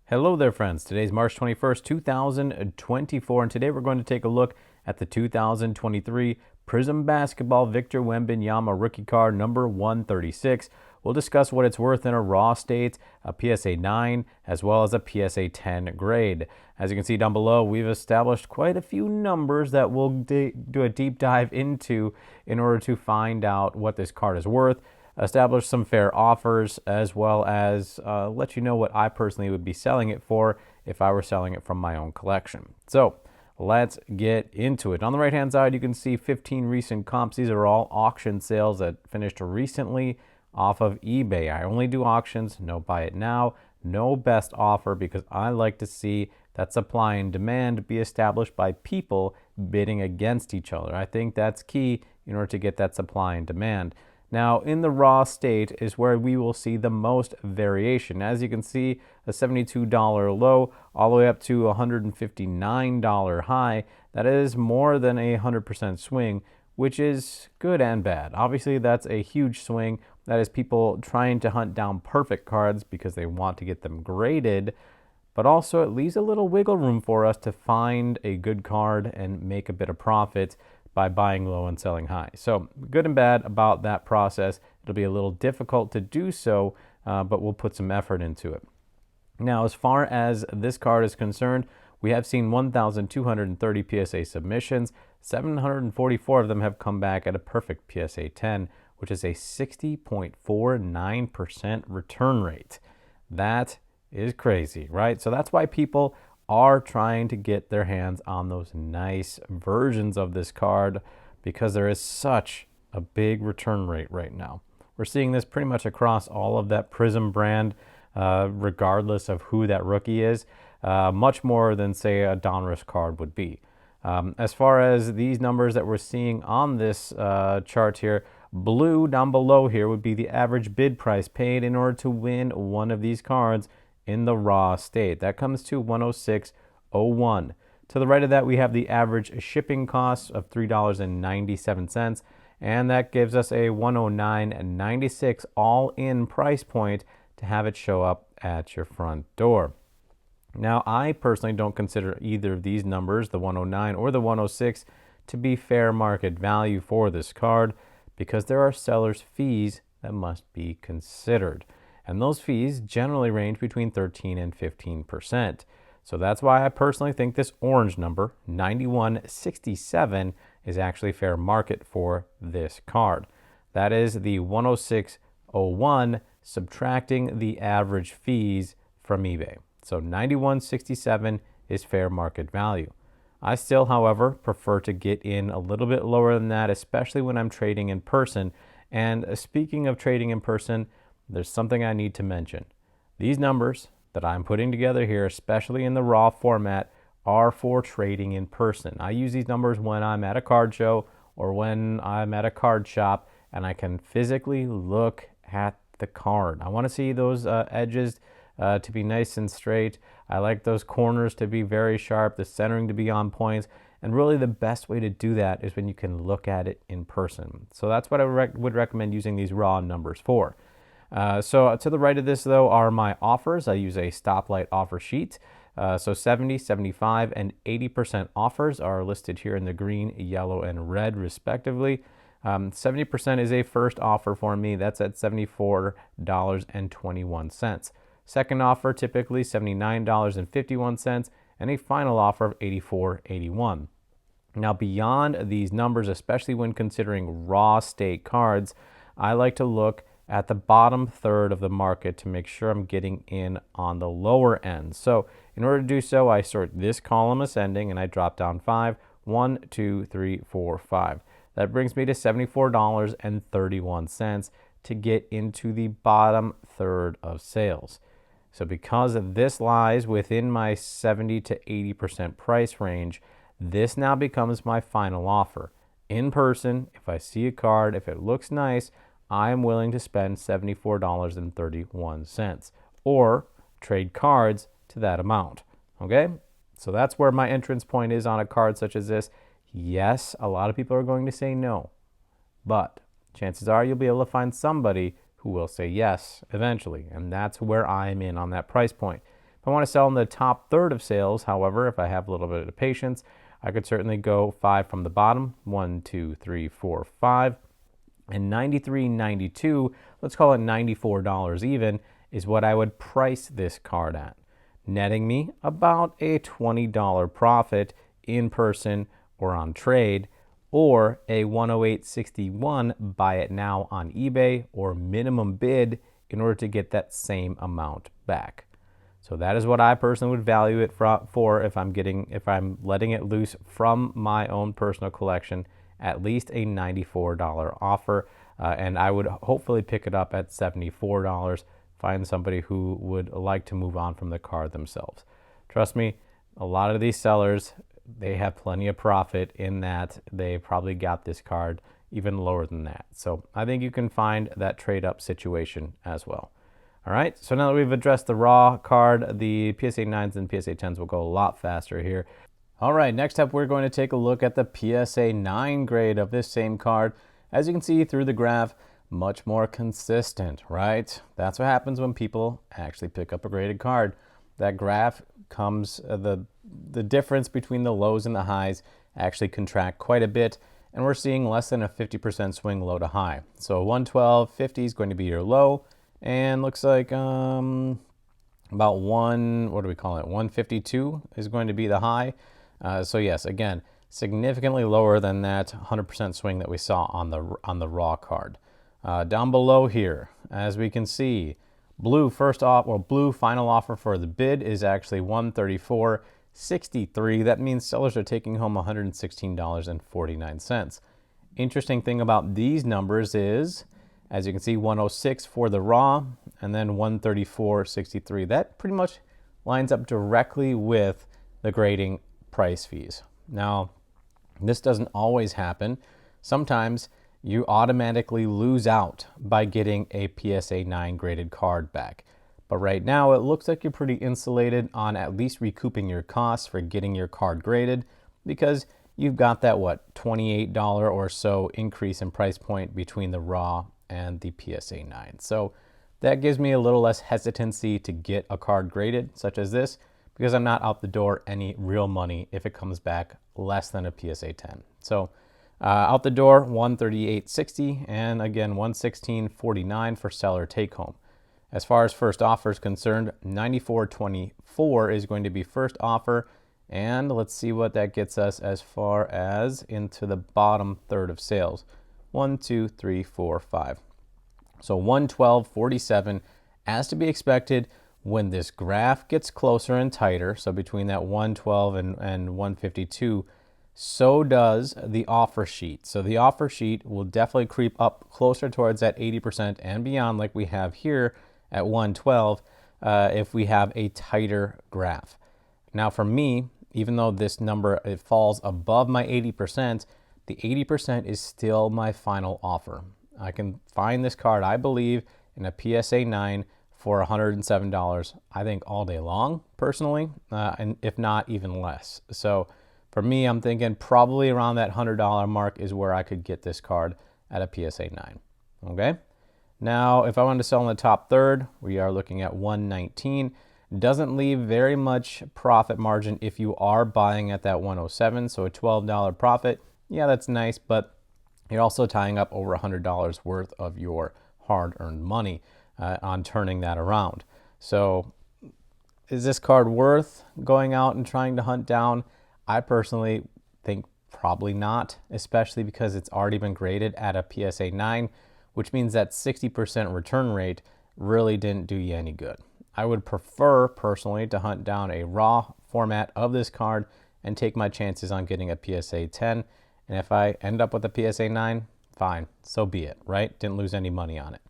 Hello there, friends. Today's March 21st, 2024, and today we're going to take a look at the 2023 Prizm Basketball Victor Wembanyama rookie card number 136. We'll discuss what it's worth in a raw state, a PSA 9, as well as a PSA 10 grade. As you can see down below, we've established quite a few numbers that we'll do a deep dive into in order to find out what this card is worth, establish some fair offers, as well as let you know what I personally would be selling it for if I were selling it from my own collection. So let's get into it. On the right hand side, you can see 15 recent comps. These are all auction sales that finished recently off of eBay. I only do auctions, no buy it now, no best offer, because I like to see that supply and demand be established by people bidding against each other. I think that's key in order to get that supply and demand. Now, in the raw state is where we will see the most variation. As you can see, a $72 low all the way up to a $159 high. That is more than a 100% swing, which is good and bad. Obviously, that's a huge swing. That is people trying to hunt down perfect cards because they want to get them graded, but also it leaves a little wiggle room for us to find a good card and make a bit of profit by buying low and selling high. So good and bad about that process. It'll be a little difficult to do so, but we'll put some effort into it. Now, as far as this card is concerned, we have seen 1,230 PSA submissions. 744 of them have come back at a perfect PSA 10, which is a 60.49% return rate. That is crazy, right? So that's why people are trying to get their hands on those nice versions of this card, because there is such a big return rate right now. We're seeing this pretty much across all of that Prizm brand, regardless of who that rookie is, much more than, say, a Donruss card would be. As far as these numbers that we're seeing on this chart here, blue down below here would be the average bid price paid in order to win one of these cards in the raw state. That comes to $106.01. To the right of that, we have the average shipping cost of $3.97, and that gives us a $109.96 all-in price point to have it show up at your front door. Now, I personally don't consider either of these numbers, the 109 or the 106, to be fair market value for this card, because there are seller's fees that must be considered. And those fees generally range between 13 and 15%. So that's why I personally think this orange number, 9167, is actually fair market for this card. That is the 106.01 subtracting the average fees from eBay. So 9167 is fair market value. I still, however, prefer to get in a little bit lower than that, especially when I'm trading in person. And speaking of trading in person, there's something I need to mention. These numbers that I'm putting together here, especially in the raw format, are for trading in person. I use these numbers when I'm at a card show or when I'm at a card shop and I can physically look at the card. I want to see those edges to be nice and straight. I like those corners to be very sharp, the centering to be on point. And really the best way to do that is when you can look at it in person. So that's what I would recommend using these raw numbers for. So to the right of this, though, are my offers. I use a stoplight offer sheet. So 70, 75, and 80% offers are listed here in the green, yellow, and red, respectively. 70% is a first offer for me. That's at $74.21. Second offer, typically $79.51, and a final offer of $84.81. Now, beyond these numbers, especially when considering raw state cards, I like to look at the bottom third of the market to make sure I'm getting in on the lower end. So in order to do so, I sort this column ascending and I drop down 5. 1, 2, 3, 4, 5. That brings me to $74.31 to get into the bottom third of sales. So because this lies within my 70 to 80% price range, this now becomes my final offer. In person, if I see a card, if it looks nice, I am willing to spend $74.31 or trade cards to that amount. Okay? So that's where my entrance point is on a card such as this. Yes, a lot of people are going to say no, but chances are you'll be able to find somebody who will say yes eventually, and that's where I'm in on that price point. If I want to sell in the top third of sales, however, if I have a little bit of patience, I could certainly go 5 from the bottom. 1, 2, 3, 4, 5. And $93.92, let's call it $94 even, is what I would price this card at, netting me about a $20 profit in person or on trade, or a 108.61 buy it now on eBay or minimum bid in order to get that same amount back. So that is what I personally would value it for if I'm letting it loose from my own personal collection, at least a $94 offer, and I would hopefully pick it up at $74. Find somebody who would like to move on from the card themselves. Trust me, a lot of these sellers, they have plenty of profit in that they probably got this card even lower than that. So I think you can find that trade up situation as well. All right, so now that we've addressed the raw card, the PSA 9s and PSA 10s will go a lot faster here. All right, next up we're going to take a look at the PSA 9 grade of this same card. As you can see through the graph, much more consistent, right? That's what happens when people actually pick up a graded card. That graph comes, the difference between the lows and the highs actually contract quite a bit, and we're seeing less than a 50% swing low to high. So 112.50 is going to be your low, and looks like about what do we call it? 152 is going to be the high. So yes, again, significantly lower than that 100% swing that we saw on the raw card. Down below here, as we can see, blue final offer for the bid is actually 134.63. That means sellers are taking home $116.49. Interesting thing about these numbers is, as you can see, 106 for the raw and then 134.63. That pretty much lines up directly with the grading price fees. Now, this doesn't always happen. Sometimes you automatically lose out by getting a PSA 9 graded card back. But right now, it looks like you're pretty insulated on at least recouping your costs for getting your card graded, because you've got that, $28 or so increase in price point between the raw and the PSA 9. So that gives me a little less hesitancy to get a card graded, such as this, because I'm not out the door any real money if it comes back less than a PSA 10. So out the door, 138.60, and again, 116.49 for seller take home. As far as first offer is concerned, 94.24 is going to be first offer, and let's see what that gets us as far as into the bottom third of sales. 1, 2, 3, 4, 5. So 112.47, as to be expected when this graph gets closer and tighter, so between that 112 and 152, so does the offer sheet. So the offer sheet will definitely creep up closer towards that 80% and beyond, like we have here at 112, if we have a tighter graph. Now for me, even though this number, it falls above my 80%, the 80% is still my final offer. I can find this card, I believe, in a PSA 9 for $107, I think, all day long, personally, and if not, even less. So for me, I'm thinking probably around that $100 mark is where I could get this card at a PSA 9, okay? Now, if I wanted to sell in the top third, we are looking at 119. Doesn't leave very much profit margin if you are buying at that 107, so a $12 profit. Yeah, that's nice, but you're also tying up over $100 worth of your hard-earned money on turning that around. So is this card worth going out and trying to hunt down? I personally think probably not, especially because it's already been graded at a PSA 9, which means that 60% return rate really didn't do you any good. I would prefer, personally, to hunt down a raw format of this card and take my chances on getting a PSA 10. And if I end up with a PSA 9, fine, so be it, right? Didn't lose any money on it.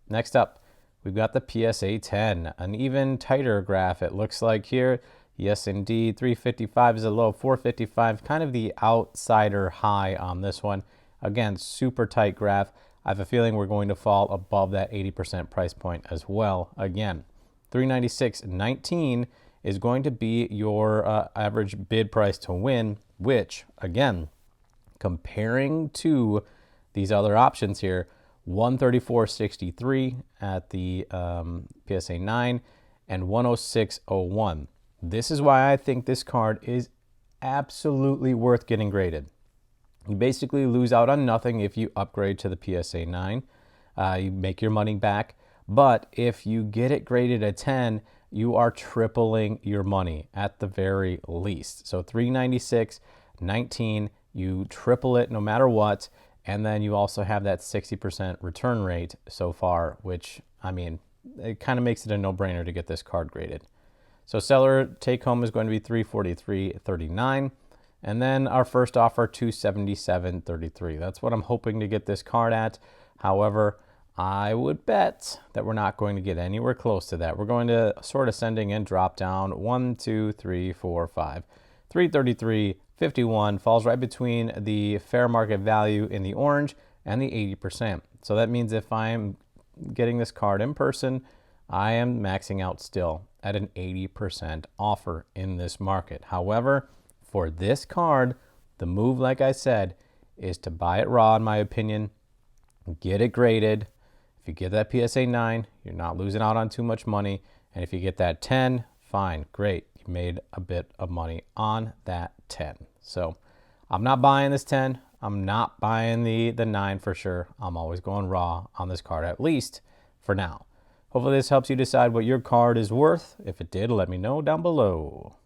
Next up, we've got the PSA 10, an even tighter graph, it looks like here. Yes, indeed, 355 is a low, 455, kind of the outsider high on this one. Again, super tight graph. I have a feeling we're going to fall above that 80% price point as well. Again, 396.19 is going to be your average bid price to win, which, again, comparing to these other options here, 134.63 at the PSA 9 and 106.01. This is why I think this card is absolutely worth getting graded. You basically lose out on nothing if you upgrade to the PSA 9. You make your money back. But if you get it graded a 10, you are tripling your money at the very least. So 396, 19, you triple it no matter what. And then you also have that 60% return rate so far, which, I mean, it kind of makes it a no-brainer to get this card graded. So seller take home is going to be $343.39. And then our first offer, $277.33. That's what I'm hoping to get this card at. However, I would bet that we're not going to get anywhere close to that. We're going to sort ascending and drop down 1, 2, 3, 4, 5. 333.51 falls right between the fair market value in the orange and the 80%. So that means if I'm getting this card in person, I am maxing out still at an 80% offer in this market. However, for this card, the move, like I said, is to buy it raw, in my opinion, get it graded. If you get that PSA 9, you're not losing out on too much money. And if you get that 10, fine, great. You made a bit of money on that 10. So I'm not buying this 10. I'm not buying the 9 for sure. I'm always going raw on this card, at least for now. Hopefully this helps you decide what your card is worth. If it did, let me know down below.